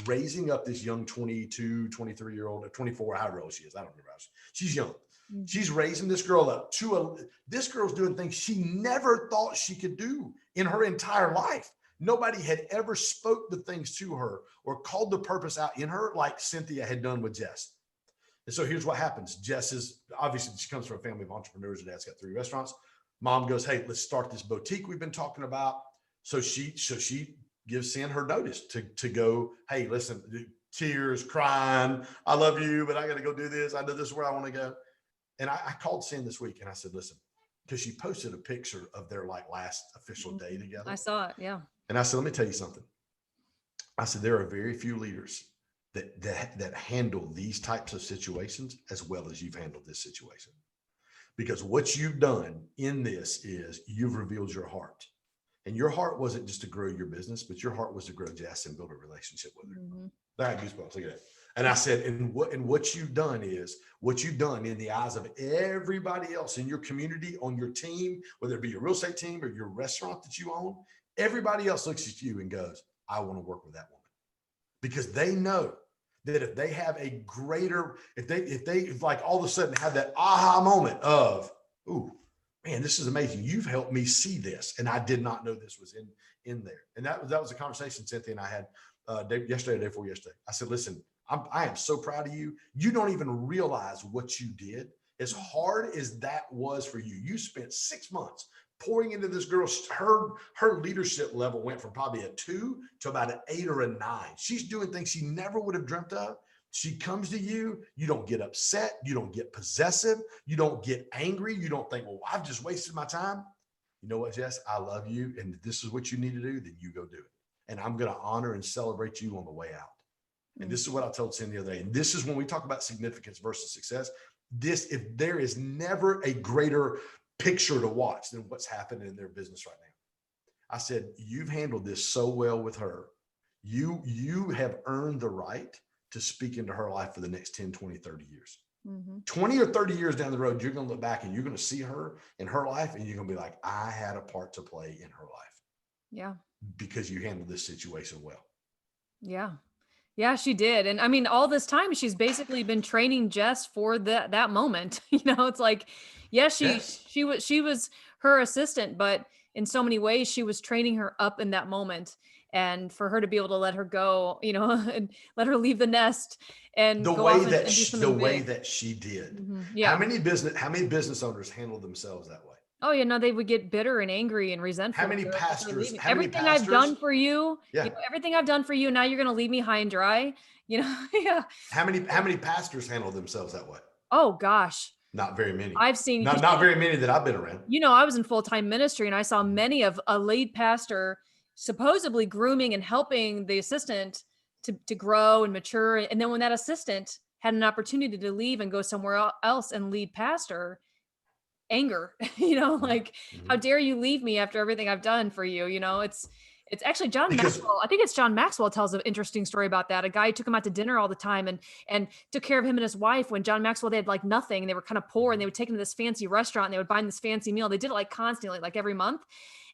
raising up this young 22, 23-year-old, 24, however old she is. I don't remember. She's young. She's raising this girl up this girl's doing things she never thought she could do in her entire life. Nobody had ever spoke the things to her or called the purpose out in her like Cynthia had done with Jess. And so here's what happens. Jess is, obviously, she comes from a family of entrepreneurs. Her dad's got 3 restaurants. Mom goes, hey, let's start this boutique we've been talking about. So she gives Sin her notice to go, hey, listen, tears, crying, I love you, but I got to go do this. I know this is where I want to go. And I called Sin this week and I said, listen, because she posted a picture of their last official day together. I saw it. Yeah. And I said, let me tell you something. I said, there are very few leaders that handle these types of situations as well as you've handled this situation. Because what you've done in this is you've revealed your heart. And your heart wasn't just to grow your business, but your heart was to grow Jess and build a relationship with her. I had goosebumps. Look at that. And I said, and what you've done in the eyes of everybody else in your community, on your team, whether it be your real estate team or your restaurant that you own, Everybody else looks at you and goes, I want to work with that woman, because they know that if they have a greater, if like all of a sudden have that aha moment of, ooh, man, this is amazing. You've helped me see this, and I did not know this was in there. And that was a conversation Cynthia and I had yesterday, day before yesterday. I said, listen, I am so proud of you. You don't even realize what you did. As hard as that was for you, you spent 6 months pouring into this girl. Her leadership level went from probably a 2 to about an 8 or a 9. She's doing things she never would have dreamt of. She comes to you. You don't get upset. You don't get possessive. You don't get angry. You don't think, well, I've just wasted my time. You know what, Jess? I love you. And if this is what you need to do, then you go do it. And I'm going to honor and celebrate you on the way out. And this is what I told Cindy the other day. And this is when we talk about significance versus success. If there is never a greater picture to watch than what's happening in their business right now. I said, you've handled this so well with her. You have earned the right to speak into her life for the next 10, 20, 30 years. 20 or 30 years down the road, you're going to look back and you're going to see her in her life, and you're going to be like, I had a part to play in her life. Yeah. Because you handled this situation well. Yeah. Yeah, she did. And I mean, all this time, she's basically been training Jess for that moment. It's like, yes. She was her assistant, but in so many ways, she was training her up in that moment. And for her to be able to let her go, and let her leave the nest and go off and do something the way big. that she did. Yeah. How many business owners handle themselves that way? Oh, they would get bitter and angry and resentful. How many pastors? Everything I've done for you, Yeah. everything I've done for you, now you're going to leave me high and dry, Yeah. How many pastors handle themselves that way? Oh gosh. Not very many. I've seen not very many that I've been around. I was in full-time ministry, and I saw many of a lead pastor supposedly grooming and helping the assistant to grow and mature. And then when that assistant had an opportunity to leave and go somewhere else and lead pastor, anger, like, how dare you leave me after everything I've done for you? It's actually Maxwell. I think it's John Maxwell tells an interesting story about that. A guy took him out to dinner all the time and took care of him and his wife when John Maxwell, they had like nothing, and they were kind of poor, and they would take him to this fancy restaurant, and they would buy him this fancy meal. They did it like constantly, like every month.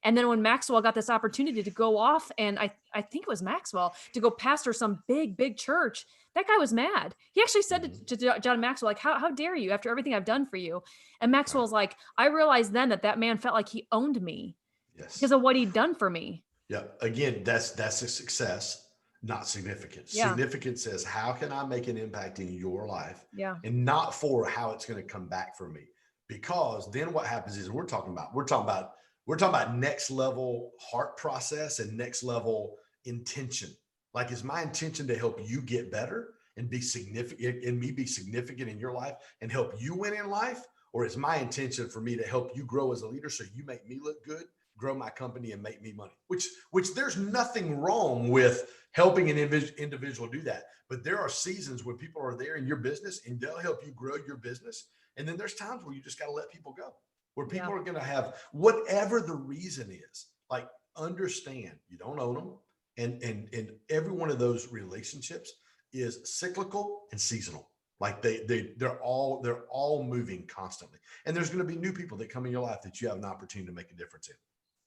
And then when Maxwell got this opportunity to go off, and I think it was Maxwell, to go pastor some big church, that guy was mad. He actually said to John Maxwell, like, how dare you after everything I've done for you? And Maxwell's like, I realized then that man felt like he owned me because of what he'd done for me. Yeah. Again, that's a success, not significance. Yeah. Significance says, how can I make an impact in your life? Yeah. And not for how it's going to come back for me. Because then what happens is we're talking about next level heart process and next level intention. Like, is my intention to help you get better and be significant, and me be significant in your life and help you win in life? Or is my intention for me to help you grow as a leader so you make me look good, grow my company, and make me money? Which there's nothing wrong with helping an individual do that. But there are seasons when people are there in your business and they'll help you grow your business. And then there's times where you just got to let people go, where people are going to have whatever the reason is. Like, understand you don't own them. And every one of those relationships is cyclical and seasonal. Like they're all moving constantly. And there's going to be new people that come in your life that you have an opportunity to make a difference in.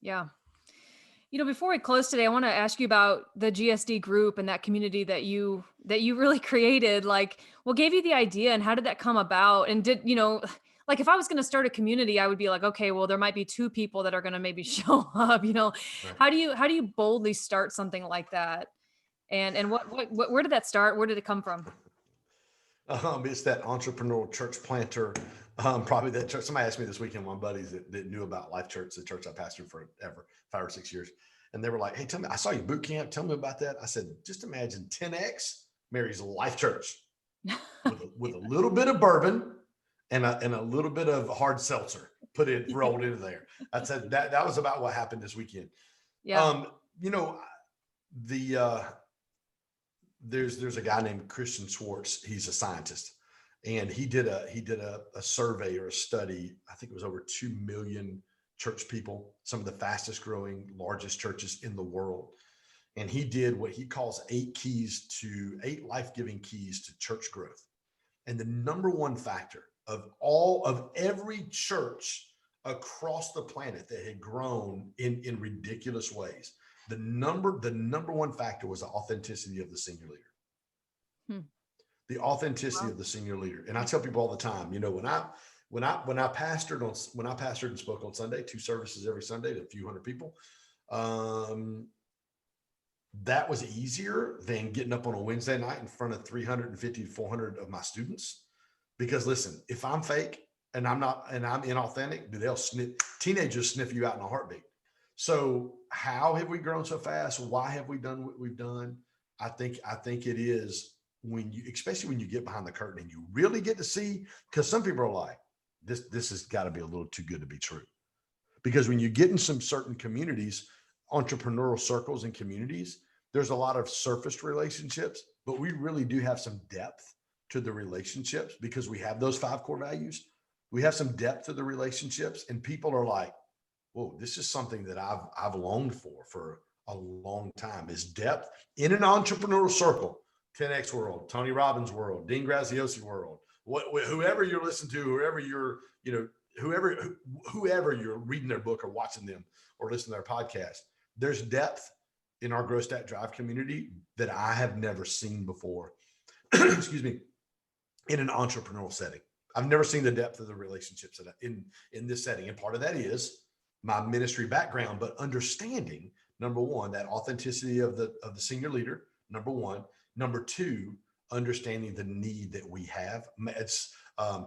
Yeah. Before we close today, I want to ask you about the GSD group and that community that you really created. Like, what gave you the idea, and how did that come about? And did, like, if I was going to start a community, I would be like, okay, well, there might be 2 people that are going to maybe show up, Right. How do you boldly start something like that? And where did that start? Where did it come from? It's that entrepreneurial church planter. Probably that church. Somebody asked me this weekend, one buddies that knew about Life Church, the church I pastored forever, 5 or 6 years. And they were like, hey, tell me, I saw you boot camp. Tell me about that. I said, just imagine 10X marries Life Church with a little bit of bourbon and a little bit of hard seltzer, rolled into there. I said that was about what happened this weekend. Yeah. There's a guy named Christian Schwartz. He's a scientist, and he did a survey or a study. I think it was over 2 million church people, some of the fastest growing, largest churches in the world. And he did what he calls 8 life-giving keys to church growth. And the number one factor of every church across the planet that had grown in ridiculous ways. The number one factor was the authenticity of the senior leader. Hmm. The authenticity Wow. of the senior leader. And I tell people all the time, when I pastored and spoke on Sunday, 2 services every Sunday to a few hundred people, um, that was easier than getting up on a Wednesday night in front of 350 to 400 of my students. Because listen, if I'm fake and I'm not, and I'm inauthentic, they'll sniff, teenagers sniff you out in a heartbeat. So how have we grown so fast? Why have we done what we've done? I think it is when you, especially when you get behind the curtain and you really get to see, because some people are like, this has got to be a little too good to be true. Because when you get in some certain communities, entrepreneurial circles and communities, there's a lot of surface relationships, but we really do have some depth to the relationships because we have those 5 core values. We have some depth to the relationships, and people are like, whoa, this is something that I've longed for a long time, is depth in an entrepreneurial circle. 10X world, Tony Robbins world, Dean Graziosi world, whoever you're listening to, whoever you're, whoever whoever you're reading their book or watching them or listening to their podcast, there's depth in our Grow Stack Drive community that I have never seen before. Excuse me, in an entrepreneurial setting. I've never seen the depth of the relationships in this setting. And part of that is my ministry background, but understanding, number one, that authenticity of the senior leader, number one. Number two, understanding the need that we have. It's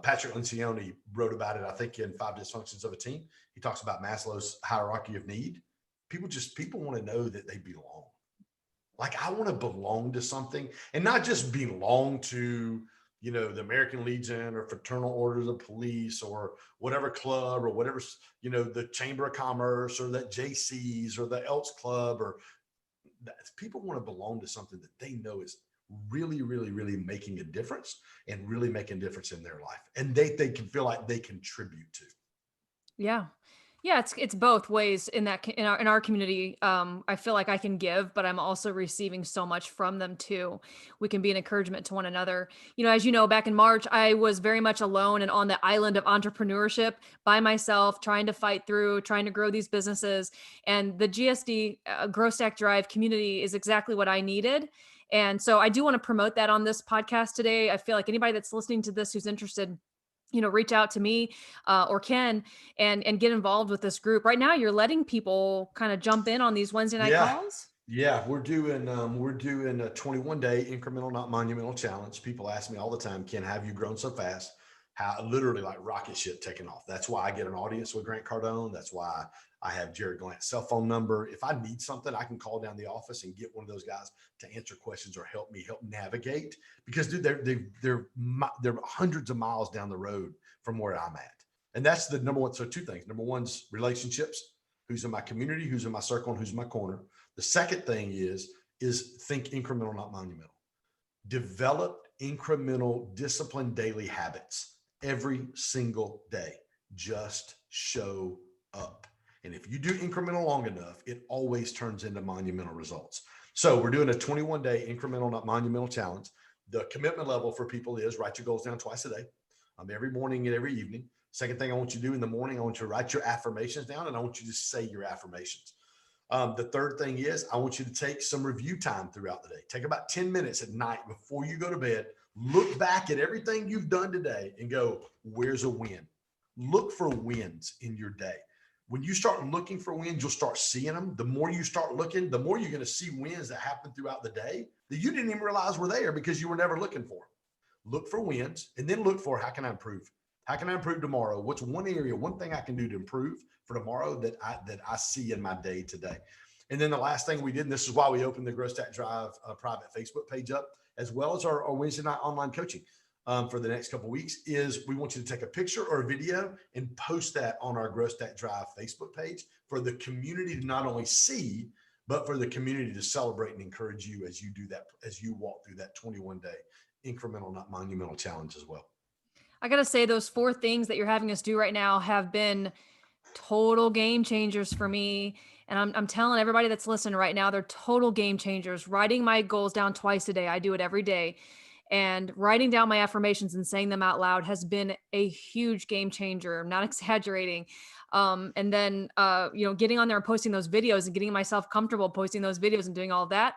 Patrick Lencioni wrote about it, I think, in 5 Dysfunctions of a Team. He talks about Maslow's hierarchy of need. People want to know that they belong. Like, I want to belong to something, and not just belong to, the American Legion or Fraternal Orders of Police or whatever club or whatever, the Chamber of Commerce or that JC's or the Elks Club, or that. People want to belong to something that they know is really, really, really making a difference and really making a difference in their life. And they can feel like they contribute to. Yeah. Yeah, it's both ways in that in our community. I feel like I can give, but I'm also receiving so much from them too. We can be an encouragement to one another. As you know, back in March, I was very much alone and on the island of entrepreneurship by myself, trying to fight through, trying to grow these businesses. And the GSD Grow Stack Drive community is exactly what I needed. And so I do want to promote that on this podcast today. I feel like anybody that's listening to this who's interested, reach out to me or Ken and get involved with this group. Right now, you're letting people kind of jump in on these Wednesday night Yeah. calls. Yeah, we're doing a 21-day incremental, not monumental challenge. People ask me all the time, Ken, have you grown so fast? How literally like rocket ship taking off. That's why I get an audience with Grant Cardone. That's why I have Jared Glant's cell phone number. If I need something, I can call down the office and get one of those guys to answer questions or help navigate. Because dude, they're hundreds of miles down the road from where I'm at, and that's the number one. So 2 things. Number one's relationships. Who's in my community? Who's in my circle? And who's in my corner? The second thing is think incremental, not monumental. Develop incremental, disciplined daily habits every single day. Just show up. And if you do incremental long enough, it always turns into monumental results. So we're doing a 21-day incremental, not monumental challenge. The commitment level for people is write your goals down twice a day, every morning and every evening. Second thing I want you to do in the morning, I want you to write your affirmations down, and I want you to say your affirmations. The third thing is I want you to take some review time throughout the day. Take about 10 minutes at night before you go to bed. Look back at everything you've done today and go, where's a win? Look for wins in your day. When you start looking for wins, you'll start seeing them. The more you start looking, the more you're going to see wins that happen throughout the day that you didn't even realize were there because you were never looking for them. Look for wins, and then look for, how can I improve? How can I improve tomorrow? What's one area, one thing I can do to improve for tomorrow that I see in my day today? And then the last thing we did, and this is why we opened the Grow Stack Drive private Facebook page up, as well as our Wednesday night online coaching for the next couple of weeks, is we want you to take a picture or a video and post that on our Grow Stack Drive Facebook page for the community to not only see, but for the community to celebrate and encourage you as you do that, as you walk through that 21-day incremental, not monumental challenge as well. I got to say, those 4 things that you're having us do right now have been total game changers for me. And I'm telling everybody that's listening right now, they're total game changers. Writing my goals down twice a day. I do it every day. And writing down my affirmations and saying them out loud has been a huge game changer. I'm not exaggerating. And then, getting on there and posting those videos and getting myself comfortable posting those videos and doing all that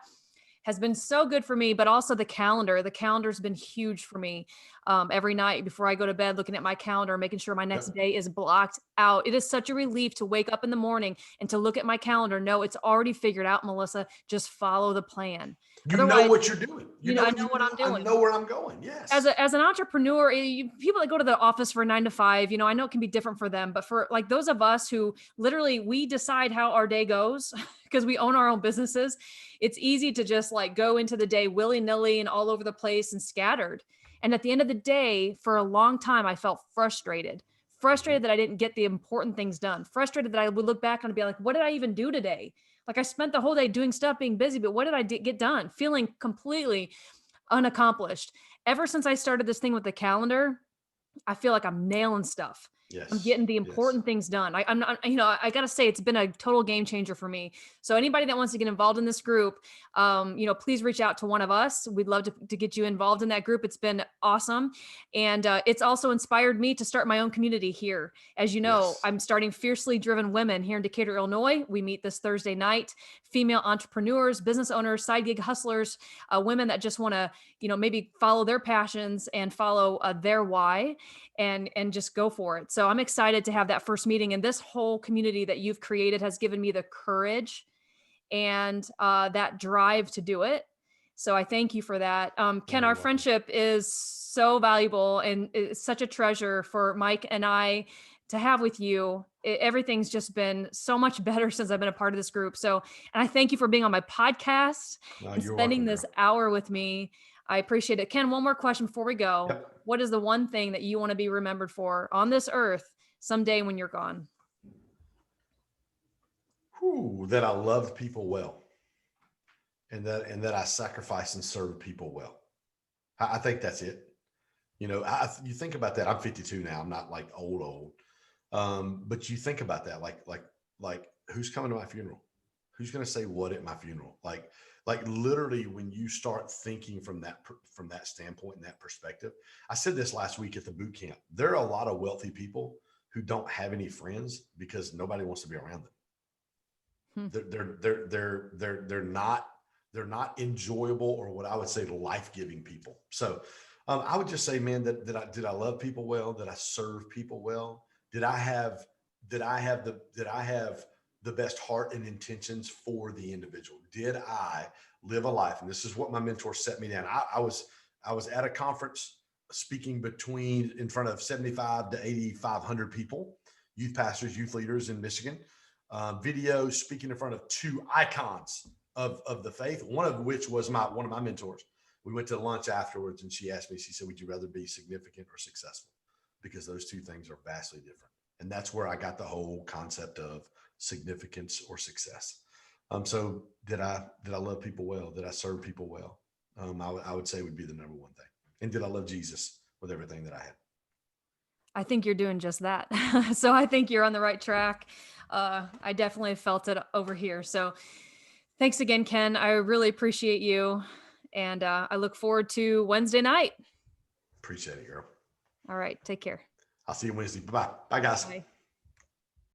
has been so good for me. But also the calendar's been huge for me. Every night before I go to bed, looking at my calendar, making sure my next Yep. day is blocked out. It is such a relief to wake up in the morning and to look at my calendar. No, it's already figured out, Melissa. Just follow the plan. You know Otherwise, what you're doing. I know what I'm I doing. know where I'm going. As Yes. an entrepreneur, people that go to the office for 9 to 5, I know it can be different for them, but for like those of us who literally we decide how our day goes because we own our own businesses, it's easy to just like go into the day willy nilly and all over the place and scattered. And at the end of the day, for a long time, I felt Mhm. frustrated that I didn't get the important things done, frustrated that I would look back and be like, what did I even do today? Like I spent the whole day doing stuff, being busy, but what did I get done? Feeling completely unaccomplished. Ever since I started this thing with the calendar, I feel like I'm nailing stuff. I'm Yes. getting the Yes. important things done. I'm not, I gotta say it's been a total game changer for me. So anybody that wants to get involved in this group, please reach out to one of us. We'd love to get you involved in that group. It's been awesome. And it's also inspired me to start my own community here. As you know, Yes. I'm starting Fiercely Driven Women here in Decatur, Illinois. We meet this Thursday night. Female entrepreneurs, business owners, side gig hustlers, women that just want to, maybe follow their passions and follow their why and just go for it. So I'm excited to have that first meeting, and this whole community that you've created has given me the courage and that drive to do it. So I thank you for that. Oh, Ken, you're our welcome. friendship is so valuable and it's such a treasure for Mike and I to have with you. Everything's just been so much better since I've been a part of this group. So, and I thank you for being on my podcast No, and you're spending welcome, this girl. hour with me. I appreciate it. Ken, one more question before we go. Yep. What is the one thing that you want to be remembered for on this earth someday when you're gone? Whew, that I love people well, and that I sacrifice and serve people well. I think that's it. You think about that. I'm 52 now. I'm not like old. But you think about that, like who's coming to my funeral? Who's going to say what at my funeral? Like literally, when you start thinking from that standpoint and that perspective. I said this last week at the boot camp. There are a lot of wealthy people who don't have any friends because nobody wants to be around them. Hmm. They're not enjoyable, or what I would say life-giving people. So I would just say, man, that I love people well, that I serve people well. Did I have the best heart and intentions for the individual? Did I live a life? And this is what my mentor set me down. I was at a conference speaking in front of 75 to 8,500 people, youth pastors, youth leaders in Michigan. Video, speaking in front of two icons of the faith, one of which was one of my mentors. We went to lunch afterwards, and she asked me, she said, would you rather be significant or successful? Because those two things are vastly different. And that's where I got the whole concept of significance or success. So did I love people well? Did I serve people well? I would say would be the number one thing. And did I love Jesus with everything that I had? I think you're doing just that. So I think you're on the right track. I definitely felt it over here. So thanks again, Ken. I really appreciate you. And I look forward to Wednesday night. Appreciate it, girl. All right. Take care. I'll see you Wednesday. Bye. Bye, guys. Bye.